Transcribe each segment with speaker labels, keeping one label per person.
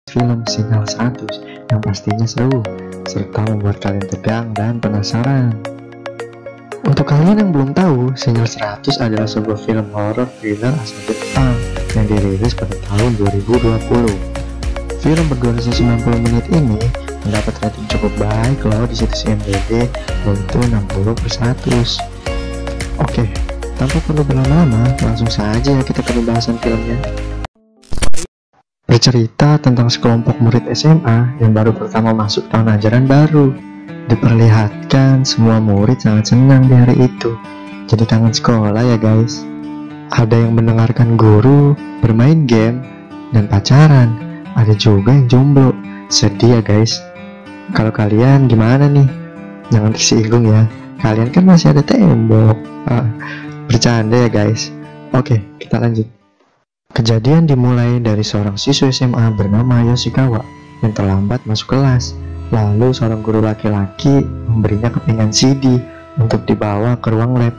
Speaker 1: film Sinyal 100 yang pastinya seru, serta membuat kalian tegang dan penasaran. Untuk kalian yang belum tahu, Sinyal 100 adalah sebuah film horor thriller asal Jepang yang dirilis pada tahun 2020. Film berdurasi 90 menit ini mendapat rating cukup baik loh di situs IMDb, yaitu 60/100. Oke, tanpa perlu berlama-lama, langsung saja kita ke pembahasan filmnya. Bercerita tentang sekelompok murid SMA yang baru pertama masuk tahun ajaran baru. Diperlihatkan semua murid sangat senang di hari itu. Jadi kangen sekolah ya guys. Ada yang mendengarkan guru, bermain game, dan pacaran. Ada juga yang jomblo. Sedih ya guys. Kalau kalian gimana nih? Jangan tersinggung ya. Kalian kan masih ada tembok. Bercanda ya guys. Oke, kita lanjut. Kejadian dimulai dari seorang siswa SMA bernama Yoshikawa yang terlambat masuk kelas. Lalu seorang guru laki-laki memberinya kepingan CD untuk dibawa ke ruang lab.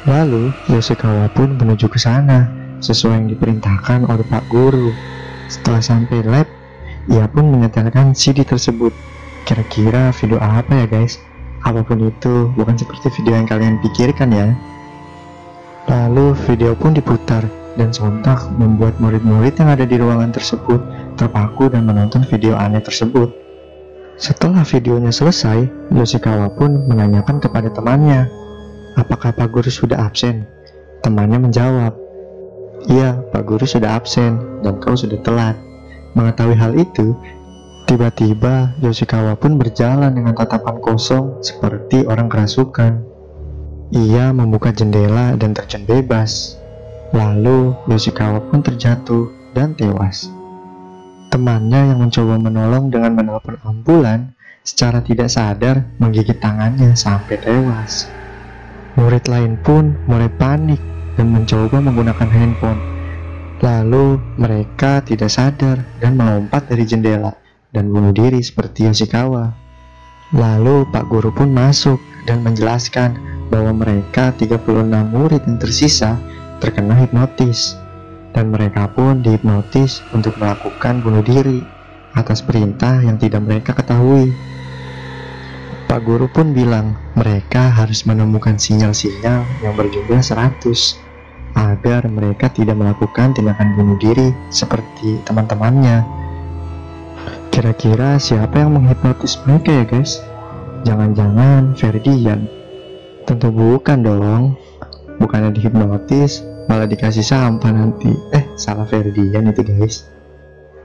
Speaker 1: Lalu Yoshikawa pun menuju ke sana sesuai yang diperintahkan oleh Pak Guru. Setelah sampai lab, ia pun menyetelkan CD tersebut. Kira-kira video apa ya guys? Apapun itu, bukan seperti video yang kalian pikirkan ya. Lalu video pun diputar dan sontak membuat murid-murid yang ada di ruangan tersebut terpaku dan menonton video aneh tersebut. Setelah videonya selesai, Yoshikawa pun menanyakan kepada temannya, apakah Pak Guru sudah absen? Temannya menjawab, iya, Pak Guru sudah absen dan kau sudah telat. Mengetahui hal itu, tiba-tiba Yoshikawa pun berjalan dengan tatapan kosong seperti orang kerasukan. Ia membuka jendela dan terjun bebas. Lalu Yoshikawa pun terjatuh dan tewas. Temannya yang mencoba menolong dengan menelpon ambulan secara tidak sadar menggigit tangannya sampai tewas. Murid lain pun mulai panik dan mencoba menggunakan handphone. Lalu mereka tidak sadar dan melompat dari jendela dan bunuh diri seperti Yoshikawa. Lalu Pak Guru pun masuk dan menjelaskan bahwa mereka 36 murid yang tersisa terkena hipnotis, dan mereka pun dihipnotis untuk melakukan bunuh diri atas perintah yang tidak mereka ketahui. Pak Guru pun bilang mereka harus menemukan sinyal-sinyal yang berjumlah 100 agar mereka tidak melakukan tindakan bunuh diri seperti teman-temannya. Kira-kira siapa yang menghipnotis mereka ya guys? Jangan-jangan Ferdian? Tentu bukan dong. Bukannya dihipnotis, malah dikasih sampah nanti. Salah Ferdian itu guys.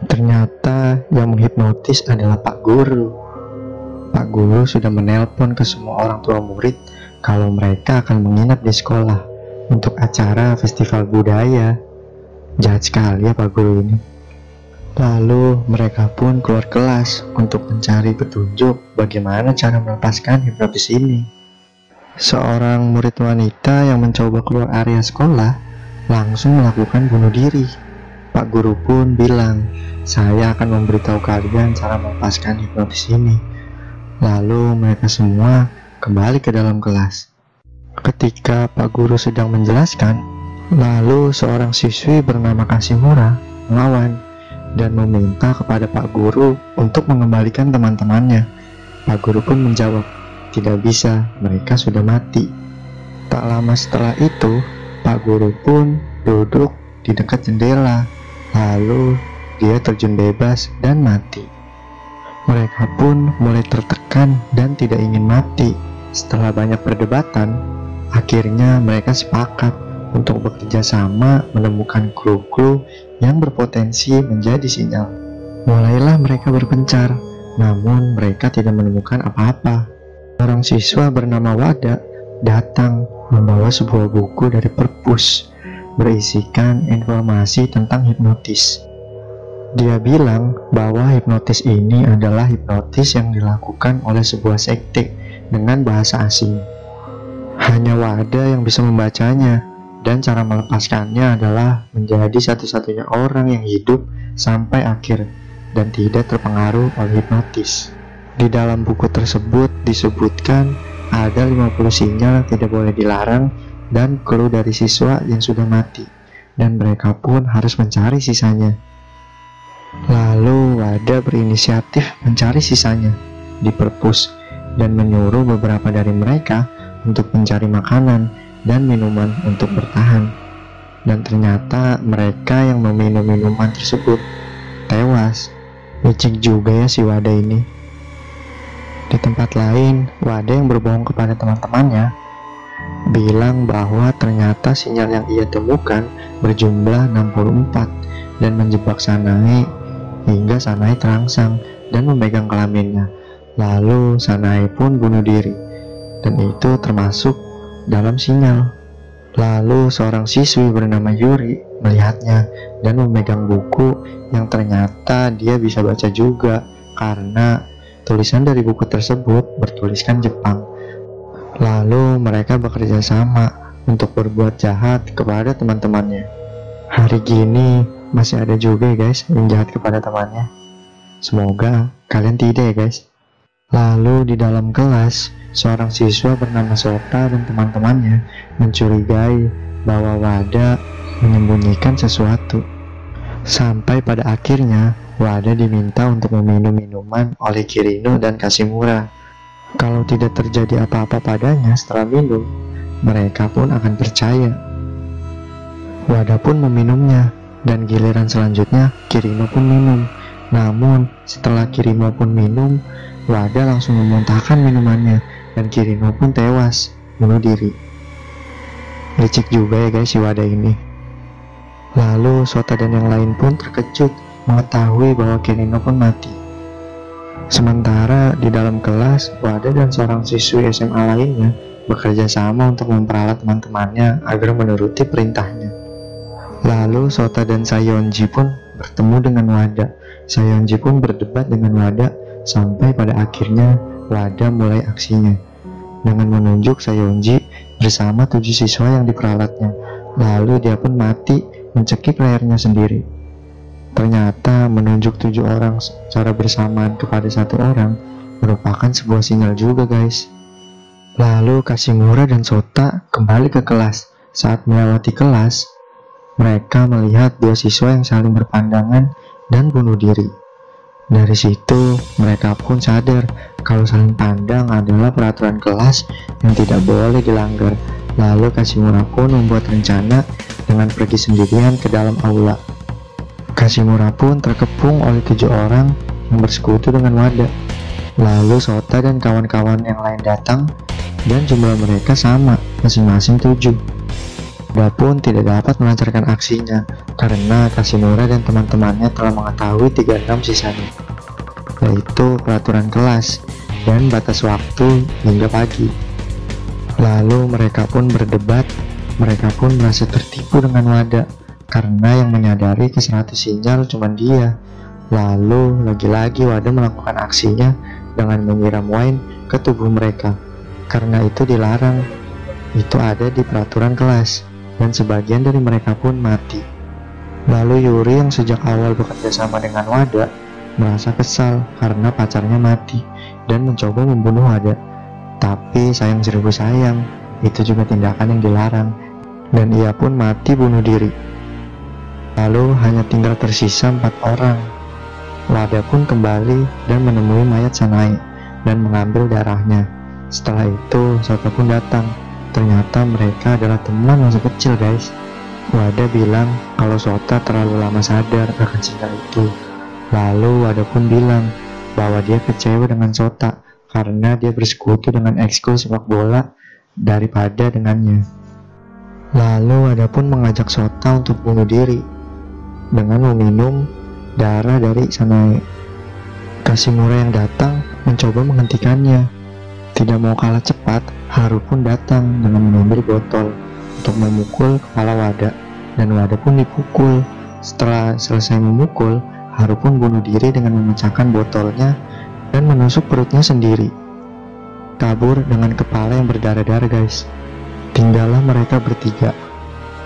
Speaker 1: Ternyata yang menghipnotis adalah Pak Guru. Pak Guru sudah menelpon ke semua orang tua murid kalau mereka akan menginap di sekolah untuk acara festival budaya. Jahat sekali ya Pak Guru ini. Lalu mereka pun keluar kelas untuk mencari petunjuk bagaimana cara melepaskan hipnotis ini. Seorang murid wanita yang mencoba keluar area sekolah langsung melakukan bunuh diri. Pak Guru pun bilang, saya akan memberitahu kalian cara melepaskan hipnotis ini. Lalu mereka semua kembali ke dalam kelas. Ketika Pak Guru sedang menjelaskan, lalu seorang siswi bernama Kashimura melawan dan meminta kepada Pak Guru untuk mengembalikan teman-temannya. Pak Guru pun menjawab, tidak bisa, mereka sudah mati. Tak lama setelah itu, Pak Guru pun duduk di dekat jendela. Lalu dia terjun bebas dan mati. Mereka pun mulai tertekan dan tidak ingin mati. Setelah banyak perdebatan, akhirnya mereka sepakat untuk bekerja sama menemukan clue-clue yang berpotensi menjadi sinyal. Mulailah mereka berpencar, namun mereka tidak menemukan apa-apa. Seorang siswa bernama Wada datang membawa sebuah buku dari perpus berisikan informasi tentang hipnotis. Dia bilang bahwa hipnotis ini adalah hipnotis yang dilakukan oleh sebuah sekte dengan bahasa asing. Hanya Wada yang bisa membacanya, dan cara melepaskannya adalah menjadi satu-satunya orang yang hidup sampai akhir dan tidak terpengaruh oleh hipnotis. Di dalam buku tersebut disebutkan ada 50 sinyal tidak boleh dilarang dan clue dari siswa yang sudah mati, dan mereka pun harus mencari sisanya. Lalu Wada berinisiatif mencari sisanya di perpus dan menyuruh beberapa dari mereka untuk mencari makanan dan minuman untuk bertahan. Dan ternyata mereka yang meminum minuman tersebut tewas. Licik juga ya si Wada ini. Di tempat lain, Wada yang berbohong kepada teman-temannya bilang bahwa ternyata sinyal yang ia temukan berjumlah 64 dan menjebak Sanae hingga Sanae terangsang dan memegang kelaminnya. Lalu Sanae pun bunuh diri, dan itu termasuk dalam sinyal. Lalu seorang siswi bernama Yuri melihatnya dan memegang buku yang ternyata dia bisa baca juga karena tulisan dari buku tersebut bertuliskan Jepang. Lalu mereka bekerja sama untuk berbuat jahat kepada teman-temannya. Hari gini masih ada juga ya guys yang jahat kepada temannya. Semoga kalian tidak ya guys. Lalu di dalam kelas, seorang siswa bernama Sota dan teman-temannya mencurigai bahwa Wada menyembunyikan sesuatu. Sampai pada akhirnya Wada diminta untuk meminum minuman oleh Kirino dan Kashimura. Kalau tidak terjadi apa-apa padanya setelah minum, mereka pun akan percaya. Wada pun meminumnya, dan giliran selanjutnya Kirino pun minum. Namun setelah Kirino pun minum, Wada langsung memuntahkan minumannya dan Kirino pun tewas bunuh diri. Licik juga ya guys si Wada ini. Lalu Sota dan yang lain pun terkejut mengetahui bahwa Kirino pun mati. Sementara di dalam kelas, Wada dan seorang siswi SMA lainnya bekerja sama untuk memperalat teman-temannya agar menuruti perintahnya. Lalu Sota dan Sayonji pun bertemu dengan Wada. Sayonji pun berdebat dengan Wada sampai pada akhirnya Wada mulai aksinya dengan menunjuk Sayonji bersama 7 siswa yang diperalatnya. Lalu dia pun mati mencekik lehernya sendiri. Ternyata menunjuk 7 orang secara bersamaan kepada 1 orang merupakan sebuah sinyal juga guys. Lalu Kashimura dan Sota kembali ke kelas. Saat melewati kelas, mereka melihat 2 siswa yang saling berpandangan dan bunuh diri. Dari situ mereka pun sadar kalau saling pandang adalah peraturan kelas yang tidak boleh dilanggar. Lalu Kashimura pun membuat rencana dengan pergi sendirian ke dalam aula. Kashimura pun terkepung oleh 7 orang yang bersekutu dengan Wada. Lalu Sota dan kawan-kawan yang lain datang dan jumlah mereka sama, masing-masing 7. Wada pun tidak dapat melancarkan aksinya karena Kashimura dan teman-temannya telah mengetahui 36 sisanya, yaitu peraturan kelas dan batas waktu hingga pagi. Lalu mereka pun berdebat. Mereka pun merasa tertipu dengan Wada karena yang menyadari ke 100 sinyal cuma dia. Lalu lagi-lagi Wada melakukan aksinya dengan menyiram wine ke tubuh mereka. Karena itu dilarang. Itu ada di peraturan kelas dan sebagian dari mereka pun mati. Lalu Yuri yang sejak awal bekerja sama dengan Wada merasa kesal karena pacarnya mati dan mencoba membunuh Wada. Tapi sayang seribu sayang, itu juga tindakan yang dilarang dan ia pun mati bunuh diri. Lalu hanya tinggal tersisa 4 orang. Wada pun kembali dan menemui mayat Sanae dan mengambil darahnya. Setelah itu Sota pun datang. Ternyata mereka adalah teman masa kecil guys. Wada bilang kalau Sota terlalu lama sadar akan sinyal itu. Lalu Wada pun bilang bahwa dia kecewa dengan Sota karena dia bersekutu dengan ekskul sepak bola daripada dengannya. Lalu Wada pun mengajak Sota untuk bunuh diri dengan meminum darah dari Sanae. Kashimura yang datang mencoba menghentikannya. Tidak mau kalah cepat, Haru pun datang dengan mengambil botol untuk memukul kepala Wada, dan Wada pun dipukul. Setelah selesai memukul, Haru pun bunuh diri dengan memecahkan botolnya dan menusuk perutnya sendiri. Kabur dengan kepala yang berdarah-darah guys. Tinggallah mereka bertiga.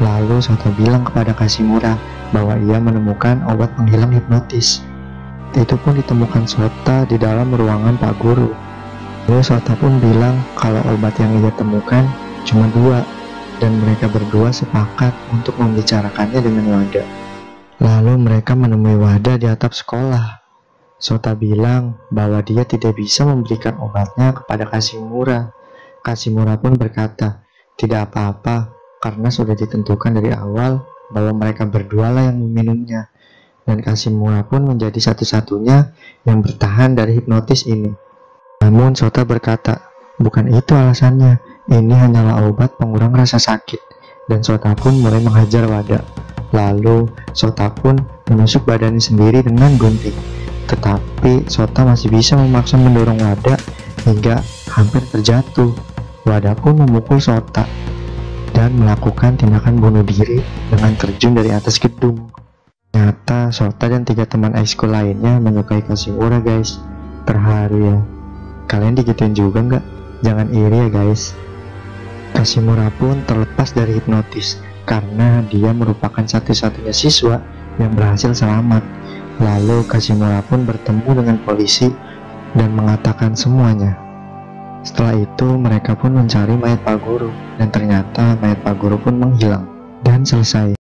Speaker 1: Lalu Sota bilang kepada Kashimura bahwa ia menemukan obat penghilang hipnotis. Itu pun ditemukan Sota di dalam ruangan Pak Guru. Lalu Sota pun bilang kalau obat yang ia temukan cuma 2 dan mereka berdua sepakat untuk membicarakannya dengan Wada. Lalu mereka menemui Wada di atap sekolah. Sota bilang bahwa dia tidak bisa memberikan obatnya kepada Kashimura. Kashimura pun berkata, tidak apa-apa, karena sudah ditentukan dari awal bahwa mereka berdua lah yang meminumnya. Dan Kashimura pun menjadi satu-satunya yang bertahan dari hipnotis ini. Namun Sota berkata, bukan itu alasannya, ini hanyalah obat pengurang rasa sakit. Dan Sota pun mulai menghajar Wada. Lalu Sota pun menusuk badannya sendiri dengan gunting. Tetapi Sota masih bisa memaksa mendorong Wada hingga hampir terjatuh. Wada pun memukul Sota dan melakukan tindakan bunuh diri dengan terjun dari atas gedung. Ternyata Sota dan 3 teman ekskul lainnya menyukai Kashimura guys. Terharu ya. Kalian digituin juga nggak? Jangan iri ya guys. Kashimura pun terlepas dari hipnotis karena dia merupakan satu-satunya siswa yang berhasil selamat. Lalu Kashimura pun bertemu dengan polisi dan mengatakan semuanya. Setelah itu mereka pun mencari mayat Pak Guru dan ternyata mayat Pak Guru pun menghilang dan selesai.